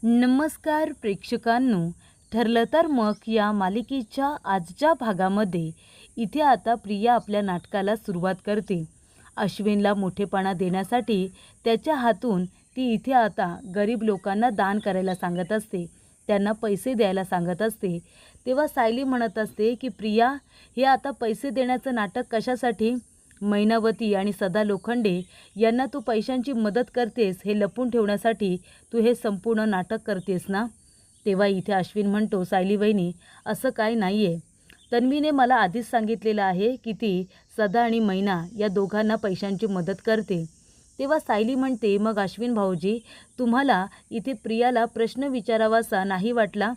नमस्कार प्रेक्षकांनो, ठरलं तर मग या मालिकेच्या आजच्या भागामध्ये इथे आता प्रिया आपल्या नाटकाला सुरुवात करते. अश्विनला मोठेपणा देण्यासाठी त्याच्या हातून ती इथे आता गरीब लोकांना दान करायला सांगत असते, त्यांना पैसे द्यायला सांगत असते. तेव्हा सायली म्हणत असते की प्रिया, हे आता पैसे देण्याचं नाटक कशासाठी? मैनावती आणि सदा लोखंडे यांना तू पैशांची मदत करतेस हे लपून ठेवण्यासाठी तू हे संपूर्ण नाटक करतेस ना? तेव्हा इथे अश्विन म्हणतो, सायली वहिनी, असं काय नाही आहे. तन्वीने मला आधीच सांगितलेलं आहे की ती सदा आणि मैना या दोघांना पैशांची मदत करते. तेव्हा सायली म्हणते, मग अश्विन भाऊजी, तुम्हाला इथे प्रियाला प्रश्न विचारावासा नाही वाटला?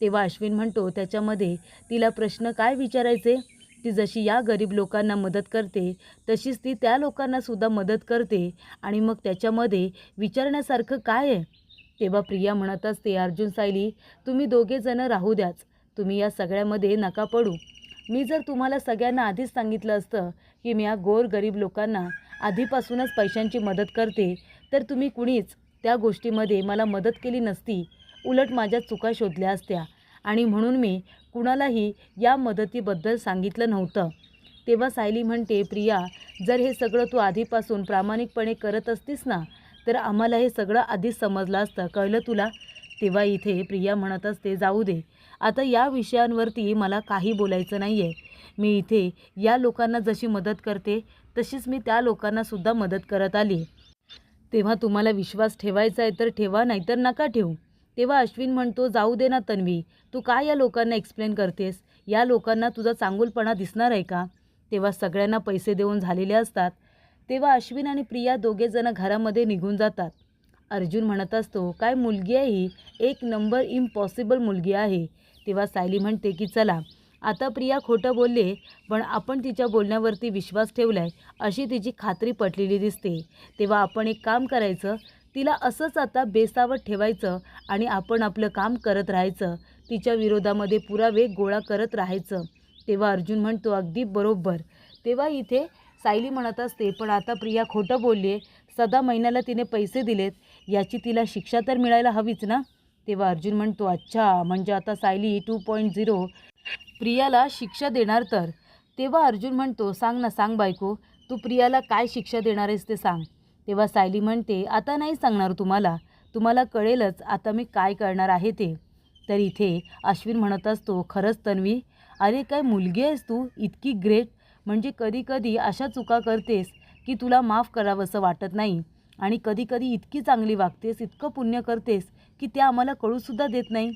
तेव्हा अश्विन म्हणतो, त्याच्यामध्ये तिला प्रश्न काय विचारायचे? ती जशी या गरीब लोकांना मदत करते तशीच ती त्या लोकांना सुद्धा मदत करते, आणि मग त्याच्यामध्ये विचारण्यासारखं काय आहे? तेव्हा प्रिया म्हणत असते, अर्जुन सायली, तुम्ही दोघे जण राहू द्याच, तुम्ही या सगळ्यामध्ये नका पडू. मी जर तुम्हाला सगळ्यांना आधीच सांगितलं असतं की मी या गरीब लोकांना आधीपासूनच पैशांची मदत करते, तर तुम्ही कुणीच त्या गोष्टीमध्ये मला मदत केली नसती, उलट माझ्या चुका शोधल्या असत्या, आणि म्हणून मी कुणालाही या मदतीबद्दल सांगितलं नव्हतं. तेव्हा सायली म्हणते, प्रिया, जर हे सगळं तू आधीपासून प्रामाणिकपणे करत असतीस ना, तर आम्हाला हे सगळं आधीच समजलं असतं, कळलं तुला? तेव्हा इथे प्रिया म्हणत असते, जाऊ दे, आता या विषयांवरती मला काही बोलायचं नाही आहे. मी इथे या लोकांना जशी मदत करते तशीच मी त्या लोकांनासुद्धा मदत करत आली. तेव्हा तुम्हाला विश्वास ठेवायचा आहे तर ठेवा, नाहीतर नका ठेवू. तेव्हा अश्विन म्हणतो, जाऊ दे ना तन्वी, तू काय या लोकांना एक्सप्लेन करतेस? या लोकांना तुझा चांगुलपणा दिसणार आहे का? तेव्हा सगळ्यांना पैसे देऊन झालेले असतात. तेव्हा अश्विन आणि प्रिया दोघेजण घरामध्ये निघून जातात. अर्जुन म्हणत असतो, काय मुलगी आहे ही, एक नंबर इम्पॉसिबल मुलगी आहे. तेव्हा सायली म्हणते की चला, आता प्रिया खोटं बोलले, पण आपण तिच्या बोलण्यावरती विश्वास ठेवलाय अशी तिची खात्री पटलेली दिसते. तेव्हा आपण एक काम करायचं, तिला असंच आता बेसावत ठेवायचं आणि आपण आपलं काम करत राहायचं, तिच्या विरोधामध्ये पुरावे गोळा करत राहायचं. तेव्हा अर्जुन म्हणतो, अगदी बरोबर. तेव्हा इथे सायली म्हणत असते, पण आता प्रिया खोटं बोलली आहे, सदा महिन्याला तिने पैसे दिलेत, याची तिला शिक्षा तर मिळायला हवीच ना? तेव्हा अर्जुन म्हणतो, अच्छा, म्हणजे आता सायली 2.0 प्रियाला शिक्षा देणार तर? तेव्हा अर्जुन म्हणतो, सांग ना, सांग बायको, तू प्रियाला काय शिक्षा देणार आहेस ते सांग. तेव्हा सायली म्हणते, आता नाही सांगणार तुम्हाला, तुम्हाला कळेलच आता मी काय करणार आहे ते. तर इथे अश्विन म्हणत असतो, खरंच तन्वी, अरे काय मुलगी आहेस तू, इतकी ग्रेट. म्हणजे कधी कधी अशा चुका करतेस की तुला माफ करावंसं वाटत नाही, आणि कधी कधी इतकी चांगली वागतेस, इतकं पुण्य करतेस की ते आम्हाला कळूसुद्धा देत नाही.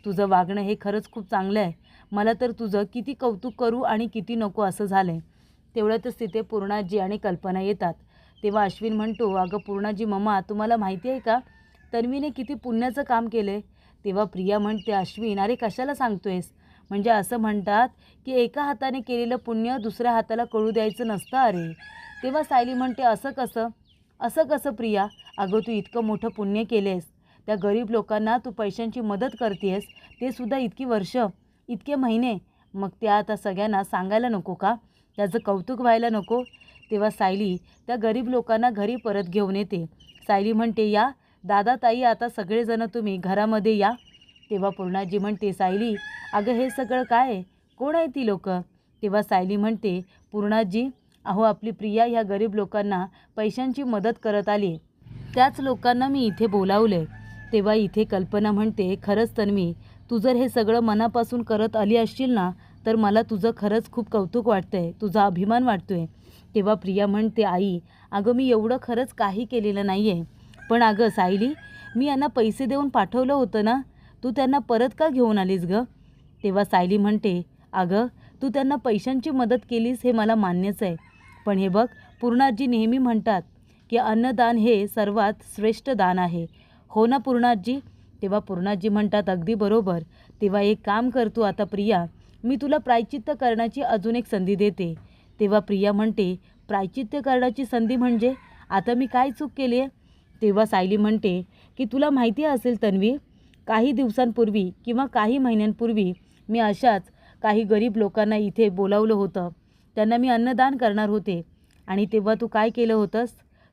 तुझं वागणं हे खरंच खूप चांगलं आहे. मला तर तुझं किती कौतुक करू आणि किती नको असं झालं आहे. तेवढ्यातच तिथे पूर्णाजी आणि कल्पना येतात. तेव्हा अश्विन म्हणतो, अगं पूर्णाजी मम्मा, तुम्हाला माहिती आहे का तन्वीने किती पुण्याचं काम केलं आहे? तेव्हा प्रिया म्हणते, अश्विन, अरे कशाला सांगतोयस? म्हणजे असं म्हणतात की एका हाताने केलेलं पुण्य दुसऱ्या हाताला कळू द्यायचं नसतं अरे. तेव्हा सायली म्हणते, असं कसं? असं कसं प्रिया? अगं तू इतकं मोठं पुण्य केलेस, त्या गरीब लोकांना तू पैशांची मदत करतेस, ते सुद्धा इतकी वर्ष, इतके महिने, मग ते आता सगळ्यांना सांगायला नको का? त्याचं कौतुक व्हायला नको? तेव्हा सायली त्या गरीब लोकांना घरी परत घेऊन येते. सायली म्हणते, या दादा ताई, आता सगळेजण तुम्ही घरामध्ये या. तेव्हा पूर्णाजी म्हणते, सायली, अगं हे सगळं काय आहे? कोण आहे ती लोक? तेव्हा सायली म्हणते, पूर्णाजी, अहो आपली प्रिया ह्या गरीब लोकांना पैशांची मदत करत आली, त्याच लोकांना मी इथे बोलावले. तेव्हा इथे कल्पना म्हणते, खरंच तन्वी, तू जर हे सगळं मनापासून करत आली असशील ना, तर मला तुझं खरंच खूप कौतुक वाटतंय, तुझा अभिमान वाटतोय. तेव्हा प्रिया म्हणते, आई, अगं मी एवढं खरंच काही केलेलं नाही आहे, पण अगं सायली, मी यांना पैसे देऊन पाठवलं होतं ना, तू त्यांना परत का घेऊन आलीस गं? तेव्हा सायली म्हणते, अगं तू त्यांना पैशांची मदत केलीस हे मला मान्यच आहे, पण हे बघ, पूर्णाजी नेहमी म्हणतात की अन्नदान हे सर्वात श्रेष्ठ दान आहे, हो ना पूर्णाजी? तेव्हा पूर्णाजी म्हणतात, अगदी बरोबर. तेव्हा एक काम कर तू आता प्रिया, मी तुला प्रायचित्त करण्याची अजून एक संधी देते. तेव्हा प्रिया म्हणते, प्रायचित्त करण्याची संधी म्हणजे? आता मी काय चूक केली आहे? तेव्हा सायली म्हणते की तुला माहिती असेल तन्वी, काही दिवसांपूर्वी किंवा काही महिन्यांपूर्वी मी अशाच काही गरीब लोकांना इथे बोलावलं होतं, त्यांना मी अन्नदान करणार होते, आणि तेव्हा तू काय केलं होतंस?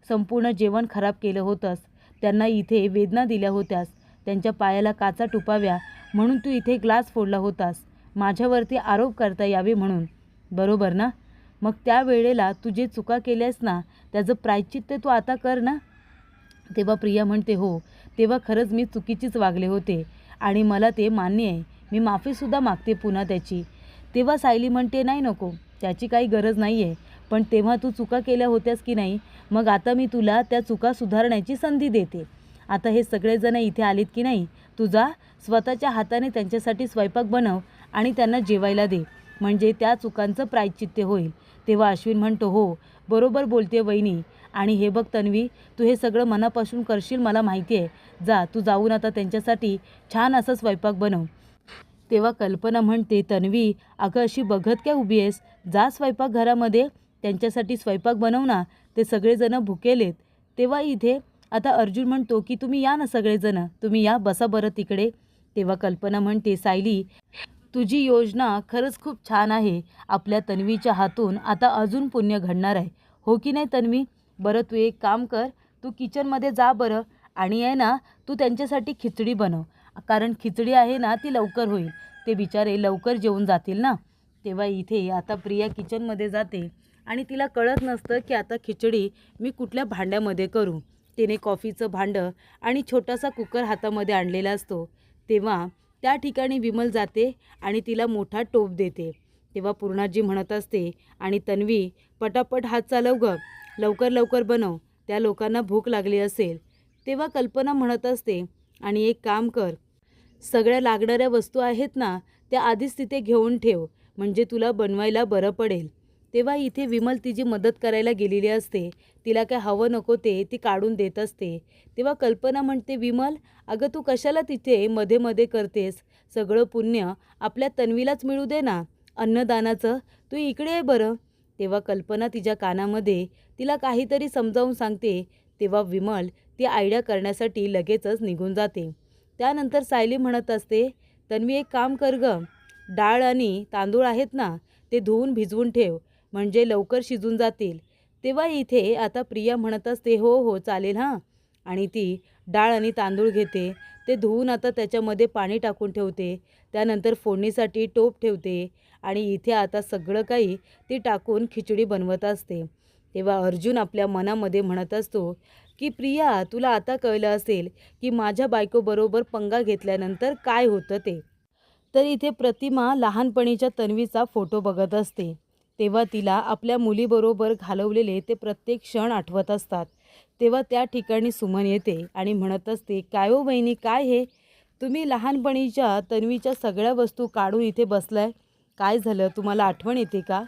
संपूर्ण जेवण खराब केलं होतंस, त्यांना इथे वेदना दिल्या होत्यास, त्यांच्या पायाला काचा टुपाव्या म्हणून तू इथे ग्लास फोडला होतास, माझ्यावरती आरोप करता यावे म्हणून, बरोबर ना? मग त्या वेळेला तू जे चुका केल्यास ना त्याचं प्रायश्चित्त तू आता कर ना. तेव्हा प्रिया म्हणते, हो, तेव्हा खरंच मी चुकीचीच वागले होते आणि मला ते मान्य आहे. मी माफीसुद्धा मागते पुन्हा त्याची. तेव्हा सायली म्हणते, नाही नको, त्याची काही गरज नाही आहे. पण तेव्हा तू चुका केल्या होत्यास की नाही, मग आता मी तुला त्या चुका सुधारण्याची संधी देते. आता हे सगळेजण इथे आलेत की नाही, तू जा स्वतःच्या हाताने त्यांच्यासाठी स्वयंपाक बनव आणि त्यांना जेवायला दे, म्हणजे त्या चुकांचं प्रायश्चित्त होईल. तेव्हा अश्विन म्हणतो, हो, बरोबर बोलते वहिनी. आणि हे बघ तन्वी, तू हे सगळं मनापासून करशील मला माहिती आहे. जा, तू जाऊन आता त्यांच्यासाठी छान असा स्वयंपाक बनव. तेव्हा कल्पना म्हणते, तन्वी अगं अशी बघत काय उभी आहेस, जा स्वयंपाकघरामध्ये त्यांच्यासाठी स्वयंपाक बनव ना, ते सगळेजणं भुकेलेत. तेव्हा इथे आता अर्जुन म्हणतो की तुम्ही या ना सगळेजणं, तुम्ही या, बसा बरं तिकडे. तेव्हा कल्पना म्हणते, सायली तुझी योजना खरंच खूप छान आहे. आपल्या तन्वीच्या हातून आता अजून पुण्य घडणार आहे, हो की नाही तन्वी? बरं तू एक काम कर, तू किचनमध्ये जा बरं आणि आहे ना तू त्यांच्यासाठी खिचडी बनव, कारण खिचडी आहे ना ती लवकर होईल, ते बिचारे लवकर जेवून जातील ना. तेव्हा इथे आता प्रिया किचनमध्ये जाते आणि तिला कळत नसतं की आता खिचडी मी कुठल्या भांड्यामध्ये करू. तिने कॉफीचं भांडं आणि छोटासा कुकर हातामध्ये आणलेला असतो. तेव्हा त्या ठिकाणी विमल जाते आणि तिला मोठा टोप देते. तेव्हा पूर्णाजी म्हणत असते, आणि तन्वी पटापट हात चालव गं, लवकर लवकर बनव, त्या लोकांना भूक लागली असेल. तेव्हा कल्पना म्हणत असते, आणि एक काम कर, सगळ्या लागणाऱ्या वस्तू आहेत ना त्या आधीच तिथे घेऊन ठेव, म्हणजे तुला बनवायला बरं पडेल. तेव्हा इथे विमल तिची मदत करायला गेलेली असते. तिला काय हवं नको ते ती काढून देत असते. तेव्हा कल्पना म्हणते, विमल अगं तू कशाला तिथे मध्ये मध्ये करतेस, सगळं पुण्य आपल्या तन्वीलाच मिळू दे ना, अन्नदानाचं, तू इकडे आहे बरं. तेव्हा कल्पना तिच्या कानामध्ये तिला काहीतरी समजावून सांगते. तेव्हा विमल ती आयडिया करण्यासाठी लगेचच निघून जाते. त्यानंतर सायली म्हणत असते, तन्वी एक काम कर गं, डाळ आणि तांदूळ आहेत ना ते धुवून भिजवून ठेव, म्हणजे लवकर शिजून जातील. तेव्हा इथे आता प्रिया म्हणत असते, हो हो चालेल हां. आणि ती डाळ आणि तांदूळ घेते, ते धुवून आता त्याच्यामध्ये पाणी टाकून ठेवते. त्यानंतर फोडणीसाठी टोप ठेवते आणि इथे आता सगळं काही ती टाकून खिचडी बनवत असते. तेव्हा अर्जुन आपल्या मनामध्ये म्हणत असतो की प्रिया तुला आता कळलं असेल की माझ्या बायकोबरोबर पंगा घेतल्यानंतर काय होतं ते. तर इथे प्रतिमा लहानपणीच्या तन्वीचा फोटो बघत असते. तेव्हा तिला आपल्या मुलीबरोबर घालवलेले ते प्रत्येक क्षण आठवत असतात. तेव्हा त्या ठिकाणी सुमन येते आणि म्हणत असते, काय हो बहिणी, काय हे तुम्ही लहानपणीच्या तन्वीच्या सगळ्या वस्तू काढून इथे बसलाय, काय झालं, तुम्हाला आठवण येते का?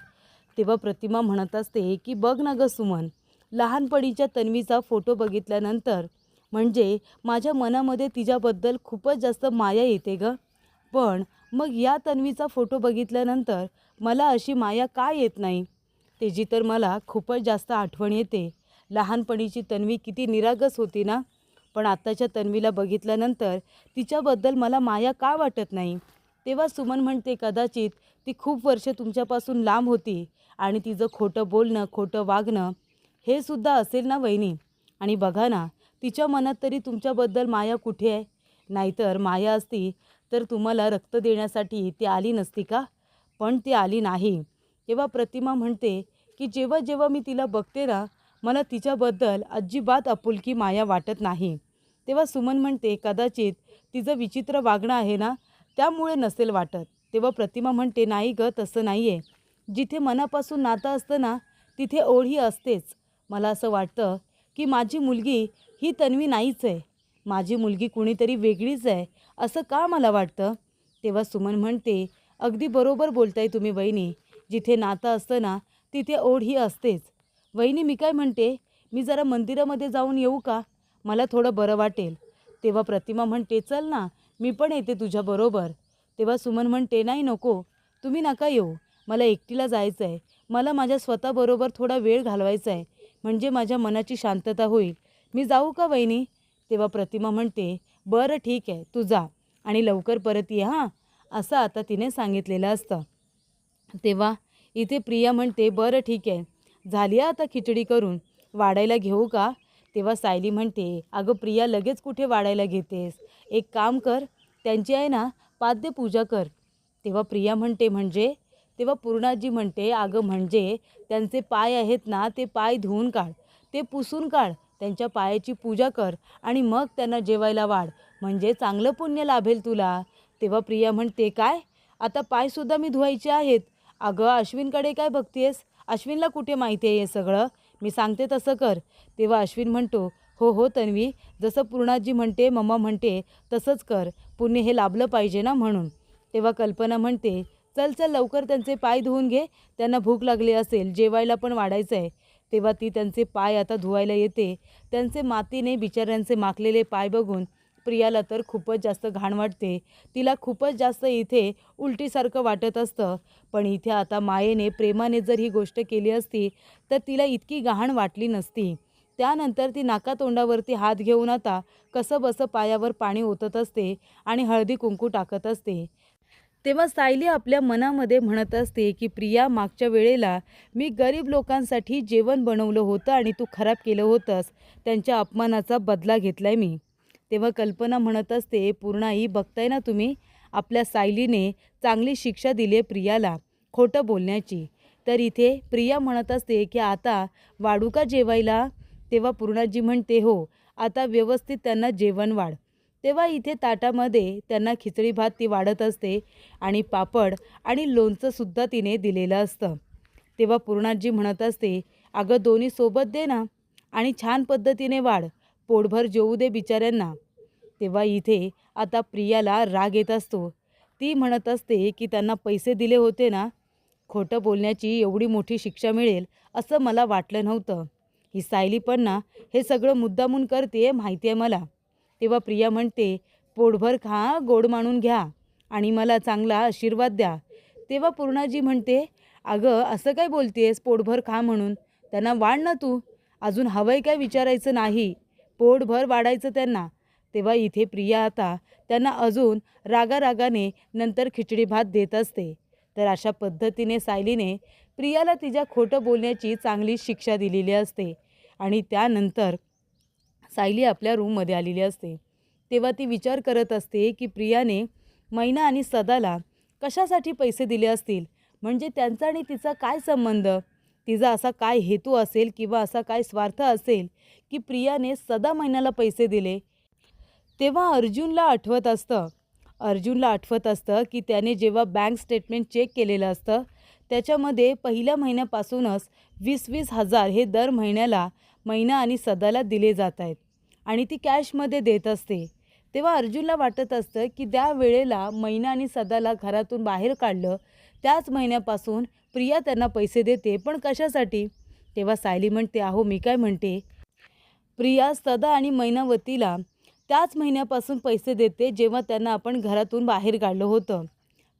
तेव्हा प्रतिमा म्हणत असते की बघ ना गं सुमन, लहानपणीच्या तन्वीचा फोटो बघितल्यानंतर म्हणजे माझ्या मनामध्ये तिच्याबद्दल खूपच जास्त माया येते गं. पण मग या तन्वीचा फोटो बघितल्यानंतर मला अशी माया का येत नाही? तिची तर मला खूपच जास्त आठवण येते. लहानपणीची तन्वी किती निरागस होती ना, पण आत्ताच्या तन्वीला बघितल्यानंतर तिच्याबद्दल मला माया का वाटत नाही? तेव्हा सुमन म्हणते, कदाचित ती खूप वर्ष तुमच्यापासून लांब होती आणि तिचं खोटं बोलणं, खोटं वागणं हे सुद्धा असेल ना वहिनी. आणि बघा ना, तिच्या मनात तरी तुमच्याबद्दल माया कुठे आहे? नाहीतर माया असती तर तुम्हाला रक्त देण्यासाठी ती आली नसती का? पण ती आली नाही. तेव्हा प्रतिमा म्हणते की जेव्हा जेव्हा मी तिला बघते ना, मला तिच्याबद्दल अजिबात आपुलकी माया वाटत नाही. तेव्हा सुमन म्हणते, कदाचित तिचं विचित्र वागणं आहे ना त्यामुळे नसेल वाटत. तेव्हा प्रतिमा म्हणते, नाही गं, तसं नाही आहे. जिथे मनापासून नातं असतं ना तिथे ओढही असतेच. मला असं वाटतं की माझी मुलगी ही तन्वी नाहीच आहे, माझी मुलगी कुणीतरी वेगळीच आहे, असं का मला वाटतं? तेव्हा सुमन म्हणते, अगदी बरोबर बोलताय तुम्ही वहिनी, जिथे नातं असतं ना तिथे ओढही असतेच. वहिनी मी काय म्हणते, मी जरा मंदिरामध्ये जाऊन येऊ का? मला थोडं बरं वाटेल. तेव्हा प्रतिमा म्हणते, चल ना, मी पण येते तुझ्याबरोबर. तेव्हा सुमन म्हणते, नाही नको, तुम्ही नका येऊ, मला एकटीला जायचं आहे, मला माझ्या स्वतःबरोबर थोडा वेळ घालवायचा आहे, म्हणजे माझ्या मनाची शांतता होईल. मी जाऊ का वहिनी? तेव्हा प्रतिमा म्हणते, बरं ठीक आहे, तू जा आणि लवकर परत ये हां, असं आता तिने सांगितलेलं असतं. तेव्हा इथे प्रिया म्हणते, बरं ठीक आहे, झाली आता खिचडी करून, वाढायला घेऊ का? तेव्हा सायली म्हणते, अगं प्रिया लगेच कुठे वाढायला घेतेस, एक काम कर, त्यांची आहे ना पाद्यपूजा कर. तेव्हा प्रिया म्हणते म्हणजे? तेव्हा पूर्णाजी म्हणते, अगं म्हणजे त्यांचे पाय आहेत ना ते पाय धुवून काढ, ते पुसून काढ, त्यांच्या पायाची पूजा कर आणि मग त्यांना जेवायला वाढ, म्हणजे चांगलं पुण्य लाभेल तुला. तेव्हा प्रिया म्हणते, काय आता पायसुद्धा मी धुवायचे आहेत? अगं अश्विनकडे काय बघतेस, अश्विनला कुठे माहिती आहे हे सगळं, मी सांगते तसं कर. तेव्हा अश्विन म्हणतो, हो हो तन्वी, जसं पूर्णाजी म्हणते मम्मा म्हणते तसंच कर, पुण्य हे लाभलं पाहिजे ना म्हणून. तेव्हा कल्पना म्हणते, चल चल लवकर त्यांचे पाय धुवून घे, त्यांना भूक लागली असेल, जेवायला पण वाढायचं आहे. तेव्हा ती त्यांचे पाय आता धुवायला येते. त्यांचे मातीने बिचाऱ्यांचे माखलेले पाय बघून प्रियाला तर खूपच जास्त घाण वाटते. तिला खूपच जास्त इथे उलटीसारखं वाटत असतं. पण इथे आता मायेने प्रेमाने जर ही गोष्ट केली असती तर तिला इतकी घाण वाटली नसती. त्यानंतर ती नाकातोंडावरती हात घेऊन आता कसंबसं पायावर पाणी ओतत असते आणि हळदी कुंकू टाकत असते. तेव्हा सायली आपल्या मनामध्ये म्हणत असते की प्रिया, मागच्या वेळेला मी गरीब लोकांसाठी जेवण बनवलं होतं आणि तू खराब केलं होतंस, त्यांच्या अपमानाचा बदला घेतलाय मी. तेव्हा कल्पना म्हणत असते, पूर्णाई बघताय ना तुम्ही, आपल्या सायलीने चांगली शिक्षा दिली आहे प्रियाला खोटं बोलण्याची. तर इथे प्रिया म्हणत असते की आता वाढू का जेवायला? तेव्हा पूर्णाजी म्हणते, हो आता व्यवस्थित त्यांना जेवण वाढ. तेव्हा इथे ताटामध्ये त्यांना खिचडी भात ती वाढत असते आणि पापड आणि लोणचंसुद्धा तिने दिलेलं असतं. तेव्हा पूर्णाजी म्हणत असते, अगं दोन्ही सोबत दे ना आणि छान पद्धतीने वाढ, पोटभर जेवू दे बिचाऱ्यांना. तेव्हा इथे आता प्रियाला राग येत असतो. ती म्हणत असते की त्यांना पैसे दिले होते ना, खोटं बोलण्याची एवढी मोठी शिक्षा मिळेल असं मला वाटलं नव्हतं. ही सायली पण ना हे सगळं मुद्दामून करते माहिती आहे मला. तेव्हा प्रिया म्हणते, पोटभर खा, गोड मानून घ्या आणि मला चांगला आशीर्वाद द्या. तेव्हा पूर्णाजी म्हणते, अगं असं काय बोलतेस पोटभर खा म्हणून, त्यांना वाढ ना तू, अजून हवंय काय विचारायचं नाही, पोटभर वाढायचं त्यांना. तेव्हा इथे प्रिया आता त्यांना अजून रागारागाने नंतर खिचडी भात देत असते. तर अशा पद्धतीने सायलीने प्रियाला तिच्या खोटं बोलण्याची चांगली शिक्षा दिलेली असते. आणि त्यानंतर सायली आपल्या रूममध्ये आलेली असते. तेव्हा ती विचार करत असते की प्रियाने मैना आणि सदाला कशासाठी पैसे दिले असतील, म्हणजे त्यांचा आणि तिचा काय संबंध, तिचा असा काय हेतू असेल किंवा असा काय स्वार्थ असेल की प्रियाने सदा मैनाला पैसे दिले. तेव्हा अर्जुनला आठवत असतं की त्याने जेव्हा बँक स्टेटमेंट चेक केलेलं असतं त्याच्यामध्ये पहिल्या महिन्यापासूनच 20-20 हजार हे दर महिन्याला मैना आणि सदाला दिले जात आहेत आणि ती कॅशमध्ये देत असते. तेव्हा अर्जुनला वाटत असतं की त्या वेळेला मैना आणि सदाला घरातून बाहेर काढलं त्याच महिन्यापासून प्रिया त्यांना पैसे देते, पण कशासाठी? तेव्हा सायली म्हणते, अहो मी काय म्हणते, प्रिया सदा आणि मैनावतीला त्याच महिन्यापासून पैसे देते जेव्हा त्यांना आपण घरातून बाहेर काढलं होतं,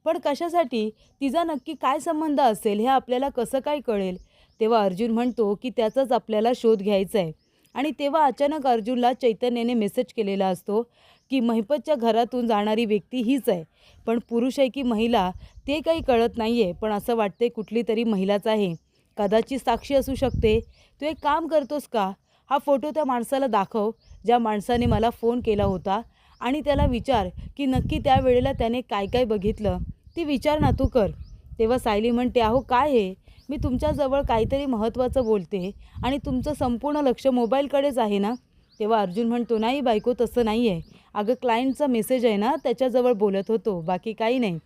पण कशासाठी, तिचा नक्की काय संबंध असेल हे आपल्याला कसं काय कळेल? तेव्हा अर्जुन म्हणतो की त्याचाच आपल्याला शोध घ्यायचा आहे. आणि तेव्हा अचानक अर्जुनला चैतन्याने मेसेज केलेला असतो की महिपतच्या घरातून जाणारी व्यक्ती हीच आहे, पण पुरुष आहे की महिला ते काही कळत नाही आहे, पण असं वाटते कुठली तरी महिलाच आहे, कदाचित साक्षी असू शकते. तू एक काम करतोस का, हा फोटो त्या माणसाला दाखव ज्या माणसाने मला फोन केला होता आणि त्याला विचार की नक्की त्या वेळेला त्याने काय काय बघितलं, ती विचारणा तू कर. तेव्हा सायली म्हणते, अहो काय आहे, मी तुमच्याजवळ काहीतरी महत्त्वाचं बोलते आणि तुमचं संपूर्ण लक्ष मोबाईलकडेच आहे ना. तेव्हा अर्जुन म्हणतो, नाही बायको तसं नाही आहे, अगं क्लायंटचा मेसेज आहे ना त्याच्याजवळ बोलत होतो, बाकी काही नाही.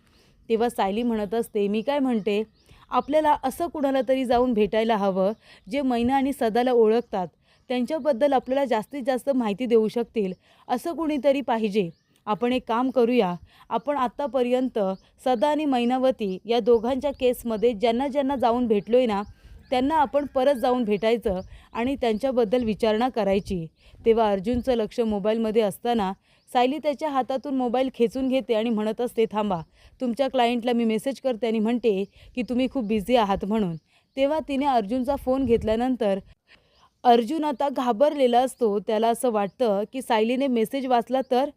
तेव्हा सायली म्हणत असते, मी काय म्हणते, आपल्याला असं कुणाला तरी जाऊन भेटायला हवं जे मैना आणि सदाला ओळखतात, त्यांच्याबद्दल आपल्याला जास्तीत जास्त माहिती देऊ शकतील असं कुणीतरी पाहिजे. आपण एक काम करूया, आपण आत्तापर्यंत सदा आणि मैनावती या दोघांच्या केसमध्ये ज्यांना ज्यांना जाऊन भेटलो आहे ना त्यांना आपण परत जाऊन भेटायचं आणि त्यांच्याबद्दल विचारणा करायची. तेव्हा अर्जुनचं लक्ष मोबाईलमध्ये असताना सायली त्याच्या हातातून मोबाईल खेचून घेते आणि म्हणत असते, थांबा, तुमच्या क्लायंटला मी मेसेज करते आणि म्हणते की तुम्ही खूप बिझी आहात म्हणून. तेव्हा तिने अर्जुनचा फोन घेतल्यानंतर अर्जुन आता घाबरलेला असतो. त्याला असं वाटतं की सायलीने मेसेज वाचला तर.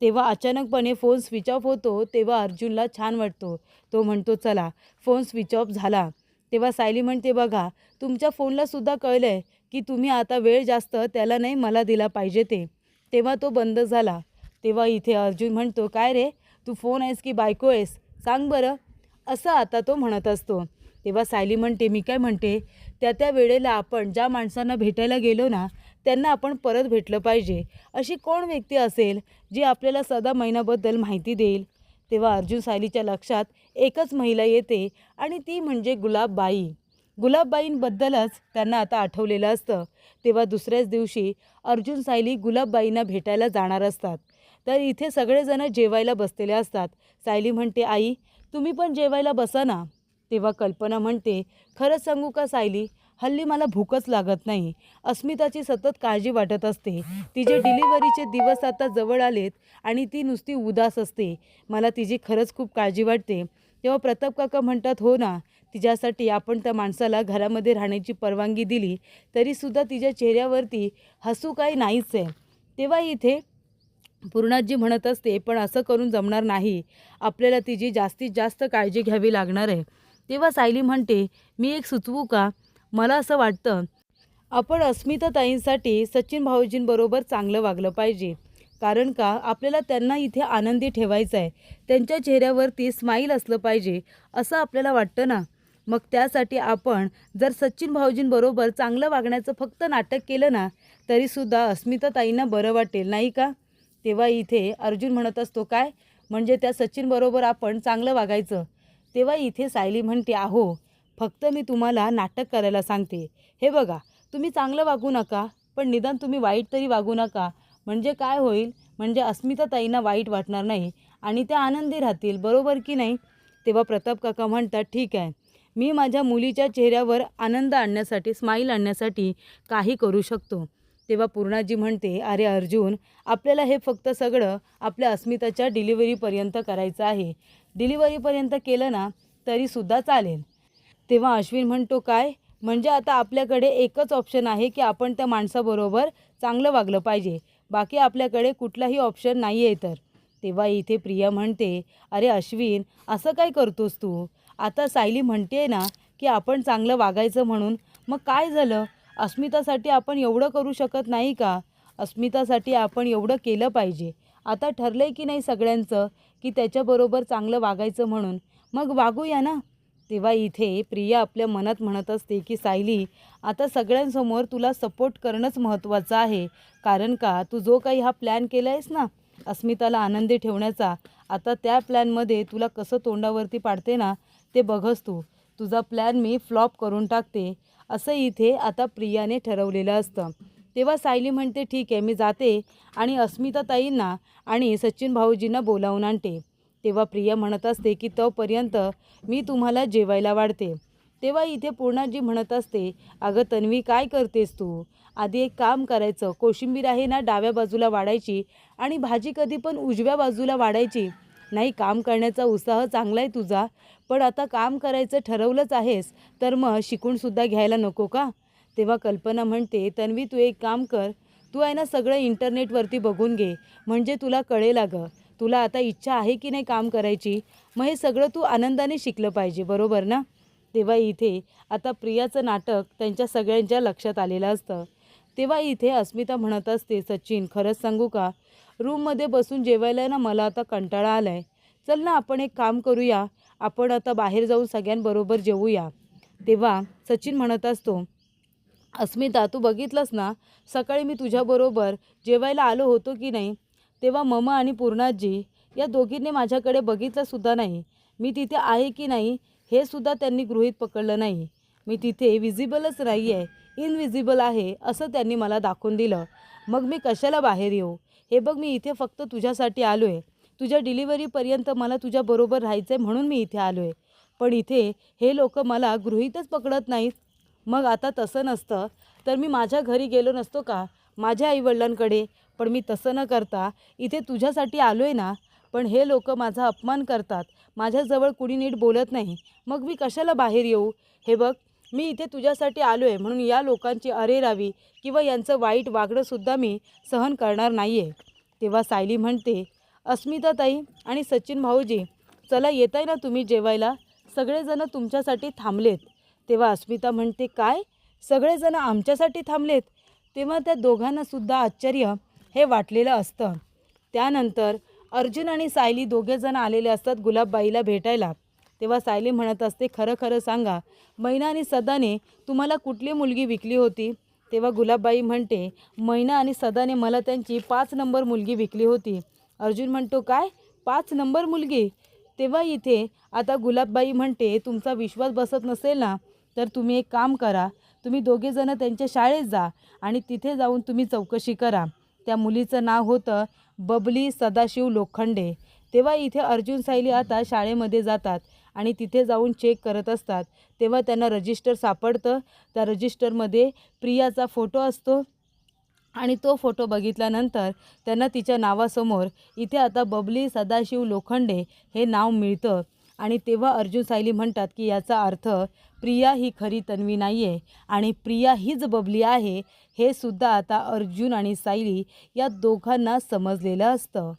तेव्हा अचानकपणे फोन स्विच ऑफ होतो. तेव्हा अर्जुनला छान वाटतो. तो म्हणतो, चला फोन स्विच ऑफ झाला तेव्हा सायली म्हणते, बघा तुमच्या फोनला सुद्धा कळलं आहे की तुम्ही आता वेळ जास्त त्याला नाही मला दिला पाहिजे ते. तेव्हा तो बंद झाला. तेव्हा इथे अर्जुन म्हणतो, काय रे तू फोन आहेस की बायको आहेस सांग बरं, असं आता तो म्हणत असतो. तेव्हा सायली म्हणते, मी काय म्हणते, त्या वेळेला आपण ज्या माणसांना भेटायला गेलो ना त्यांना आपण परत भेटलं पाहिजे. अशी कोण व्यक्ती असेल जी आपल्याला सदा महिन्याबद्दल माहिती देईल. तेव्हा अर्जुन सायलीच्या लक्षात एकच महिला येते आणि ती म्हणजे गुलाबबाई. गुलाबबाईंबद्दलच त्यांना आता आठवलेलं असतं. तेव्हा दुसऱ्याच दिवशी अर्जुन सायली गुलाबबाईंना भेटायला जाणार असतात. तर इथे सगळेजण जेवायला बसलेले असतात. सायली म्हणते, आई तुम्ही पण जेवायला बसा ना. तेव्हा कल्पना म्हणते, खरंच सांगू का सायली, हल्ली मला भूकच लागत नाही. अस्मिताची सतत काळजी वाटत असते. तिचे डिलिव्हरीचे दिवस आता जवळ आलेत आणि ती नुसती उदास असते. मला तिची खरंच खूप काळजी वाटते. तेव्हा प्रताप काका म्हणतात, हो ना, तिच्यासाठी आपण त्या माणसाला घरामध्ये राहण्याची परवानगी दिली तरीसुद्धा तिच्या चेहऱ्यावरती हसू काही नाहीच आहे. तेव्हा इथे पूर्णाजी म्हणत असते, पण असं करून जमणार नाही, आपल्याला तिची जास्तीत जास्त काळजी घ्यावी लागणार आहे. तेव्हा सायली म्हणते, मी एक सुचवू का, मला असं वाटतं आपण अस्मिताताईंसाठी सचिन भाऊजींबरोबर चांगलं वागलं पाहिजे. कारण का आपल्याला त्यांना इथे आनंदी ठेवायचं आहे. त्यांच्या चेहऱ्यावरती स्माईल असलं पाहिजे असं आपल्याला वाटतं ना. मग त्यासाठी आपण जर सचिन भाऊजींबरोबर चांगलं वागण्याचं फक्त नाटक केलं ना तरीसुद्धा अस्मिताताईंना बरं वाटेल नाही का. तेव्हा इथे अर्जुन म्हणत असतो, काय म्हणजे त्या सचिनबरोबर आपण चांगलं वागायचं. तेव्हा इथे सायली म्हणते, अहो फक्त मी तुम्हाला नाटक करायला सांगते. हे बघा तुम्ही चांगलं वागू नका पण निदान तुम्ही वाईट तरी वागू नका. म्हणजे काय होईल, म्हणजे अस्मिताताईंना वाईट वाटणार नाही आणि त्या आनंदी राहतील, बरोबर की नाही. तेव्हा प्रताप काका म्हणतात, ठीक आहे, मी माझ्या मुलीच्या चेहऱ्यावर आनंद आणण्यासाठी स्माईल आणण्यासाठी काही करू शकतो. तेव्हा पूर्णाजी म्हणते, अरे अर्जुन, आपल्याला हे फक्त सगळं आपल्या अस्मिताच्या डिलिव्हरीपर्यंत करायचं आहे. डिलिव्हरीपर्यंत केलं ना तरीसुद्धा चालेल. तेव्हा अश्विन म्हणतो, काय म्हणजे आता आपल्याकडे एकच ऑप्शन आहे की आपण त्या माणसाबरोबर चांगलं वागलं पाहिजे, बाकी आपल्याकडे कुठलाही ऑप्शन नाही आहे तर. तेव्हा इथे प्रिया म्हणते, अरे अश्विन असं काय करतोस तू, आता सायली म्हणते ना की आपण चांगलं वागायचं म्हणून, मग काय झालं, अस्मितासाठी आपण एवढं करू शकत नाही का. अस्मितासाठी आपण एवढं केलं पाहिजे. आता ठरलं आहे की नाही सगळ्यांचं की त्याच्याबरोबर चांगलं वागायचं म्हणून, मग वागूया ना. तेव्हा इथे प्रिया आपल्या मनात म्हणत असते की सायली, आता सगळ्यांसमोर तुला सपोर्ट करणंच महत्त्वाचं आहे. कारण का तू जो काही हा प्लॅन केला आहेस ना अस्मिताला आनंदी ठेवण्याचा, आता त्या प्लॅनमध्ये तुला कसं तोंडावरती पाडते ना ते बघस तू. तुझा प्लॅन मी फ्लॉप करून टाकते, असं इथे आता प्रियाने ठरवलेलं असतं. तेव्हा सायली म्हणते, ठीक आहे, मी जाते आणि अस्मिताताईंना आणि सचिन भाऊजींना बोलावून आणते. तेव्हा प्रिया म्हणत असते की तोपर्यंत मी तुम्हाला जेवायला वाढते. तेव्हा इथे पूर्णाजी म्हणत असते, अगं तन्वी काय करतेस तू, आधी एक काम करायचं, कोशिंबीर आहे ना डाव्या बाजूला वाढायची आणि भाजी कधी पण उजव्या बाजूला वाढायची. नाही, काम करण्याचा उत्साह चांगला आहे तुझा, पण आता काम करायचं ठरवलंच आहेस तर मग शिकूनसुद्धा घ्यायला नको का. तेव्हा कल्पना म्हणते, तन्वी तू एक काम कर, तू आहे ना सगळं इंटरनेटवरती बघून घे, म्हणजे तुला कळेल. अगं तुला आता इच्छा आहे की नाही काम करायची, मग हे सगळं तू आनंदाने शिकलं पाहिजे, बरोबर ना. तेव्हा इथे आता प्रियाचं नाटक त्यांच्या सगळ्यांच्या लक्षात आलेलं असतं. तेव्हा इथे अस्मिता म्हणत असते, सचिन खरंच सांगू का, रूममध्ये बसून जेवायला ना मला आता कंटाळा आला आहे. चल ना आपण एक काम करूया, आपण आता बाहेर जाऊन सगळ्यांबरोबर जेवूया. तेव्हा सचिन म्हणत असतो, अस्मिता तू बघितलंस ना सकाळी मी तुझ्याबरोबर जेवायला आलो होतो की नाही, तेव्हा ममा आणि पूर्णाजी या दोघींनी माझ्याकडे बघितलंसुद्धा नाही. मी तिथे आहे की नाही हे सुद्धा त्यांनी गृहीत पकडलं नाही. मी तिथे विजिबलच नाही आहे, इनविजिबल आहे असं त्यांनी मला दाखवून दिलं. मग मी कशाला बाहेर येऊ. हे बघ मी इथे फक्त तुझ्यासाठी आलो आहे, तुझ्या डिलिव्हरीपर्यंत मला तुझ्याबरोबर राहायचं आहे म्हणून मी इथे आलो आहे. पण इथे हे लोक मला गृहीतच पकडत नाहीत. मग आता तसं नसतं तर मी माझ्या घरी गेलो नसतो का, माझ्या आईवडिलांकडे. पण मी तसं न करता इथे तुझ्यासाठी आलो आहे ना, पण हे लोक माझा अपमान करतात, माझ्याजवळ कुणी नीट बोलत नाही, मग मी कशाला बाहेर येऊ. हे बघ मी इथे तुझ्यासाठी आलो आहे म्हणून या लोकांची अरेरावी किंवा यांचं वाईट वागणंसुद्धा मी सहन करणार नाही आहे. तेव्हा सायली म्हणते, अस्मिताताई आणि सचिन भाऊजी चला येत आहे ना तुम्ही जेवायला, सगळेजण तुमच्यासाठी थांबलेत. तेव्हा अस्मिता म्हणते, काय सगळेजण आमच्यासाठी थांबलेत? तेव्हा त्या दोघांनासुद्धा आश्चर्य हे वाटलेलं असतं. त्यानंतर अर्जुन आणि सायली दोघेजण आलेले असतात गुलाबबाईला भेटायला. तेव्हा सायली म्हणत असते, खरं खरं सांगा, मैना आणि सदाने तुम्हाला कुठली मुलगी विकली होती? तेव्हा गुलाबबाई म्हणते, मैना आणि सदाने मला त्यांची 5 नंबर मुलगी विकली होती. अर्जुन म्हणतो, काय 5 नंबर मुलगी? तेव्हा इथे आता गुलाबबाई म्हणते, तुमचा विश्वास बसत नसेल ना, तर तुम्ही एक काम करा, तुम्ही दोघेजणं त्यांच्या शाळेत जा आणि तिथे जाऊन तुम्ही चौकशी करा. त्या मुलीचं नाव होतं बबली सदाशिव लोखंडे. तेव्हा इथे अर्जुन सायली आता शाळेमध्ये जातात आणि तिथे जाऊन चेक करत असतात. तेव्हा त्यांना रजिस्टर सापडतं. त्या रजिस्टरमध्ये प्रियाचा फोटो असतो आणि तो फोटो बघितल्यानंतर त्यांना तिच्या नावासमोर इथे आता बबली सदाशिव लोखंडे हे नाव मिळतं. आणि तेव्हा अर्जुन सायली म्हणतात की याचा अर्थ प्रिया ही खरी तन्वी नाही आहे आणि प्रिया हीच बबली आहे, हे सुद्धा आता अर्जुन आणि सायली या दोघांना समजलेलं असतं.